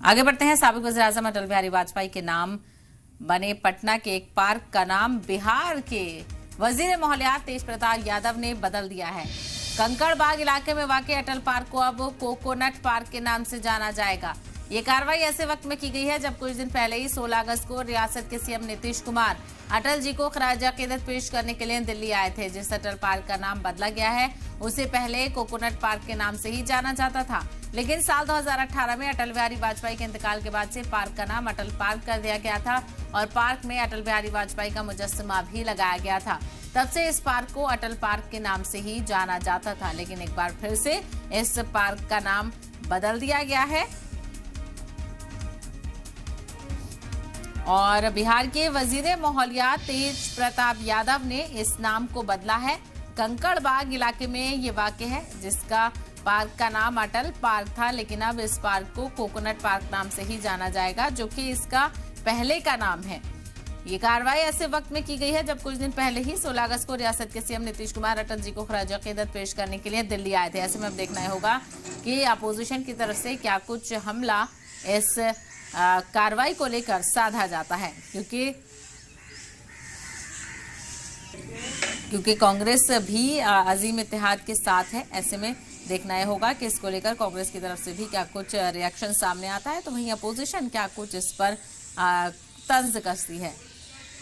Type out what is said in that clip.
आगे बढ़ते हैं। साबिक वज़ीर-ए-आज़म अटल बिहारी वाजपेयी के नाम बने पटना के एक पार्क का नाम बिहार के वजीर माहौलियात तेज प्रताप यादव ने बदल दिया है। कंकड़बाग इलाके में वाक़ अटल पार्क को अब कोकोनट पार्क के नाम से जाना जाएगा। ये कार्रवाई ऐसे वक्त में की गई है जब कुछ दिन पहले ही 16 अगस्त को रियासत के सीएम नीतीश कुमार अटल जी को खराज अकीदत पेश करने के लिए दिल्ली आए थे। जिस अटल पार्क का नाम बदला गया है उसे पहले कोकोनट पार्क के नाम से ही जाना जाता था, लेकिन साल 2018 में अटल बिहारी वाजपेयी के इंतकाल के बाद से पार्क का नाम अटल पार्क कर दिया गया था और पार्क में अटल बिहारी वाजपेयी का मुजस्समा भी लगाया गया था। तब से इस पार्क को अटल पार्क के नाम से ही जाना जाता था, लेकिन एक बार फिर से इस पार्क का नाम बदल दिया गया है और बिहार के वजीर माहौलियात तेज प्रताप यादव ने इस नाम को बदला है। कंकड़बाग इलाके में ये वाक़ है जिसका पार्क का नाम अटल पार्क था, लेकिन अब इस पार्क को कोकोनट पार्क नाम से ही जाना जाएगा, जो कि इसका पहले का नाम है। ये कार्रवाई ऐसे वक्त में की गई है जब कुछ दिन पहले ही 16 अगस्त को रियासत के सीएम नीतीश कुमार अटल जी को खराज अकीदत पेश करने के लिए दिल्ली आए थे। ऐसे में अब देखना होगा कि अपोजिशन की तरफ से क्या कुछ हमला इस कार्रवाई को लेकर साधा जाता है, क्योंकि कांग्रेस भी अजीम इत्तेहाद के साथ है। ऐसे में देखना होगा कि इसको लेकर कांग्रेस की तरफ से भी क्या कुछ रिएक्शन सामने आता है, तो वहीं अपोजिशन क्या कुछ इस पर तंज कसती है।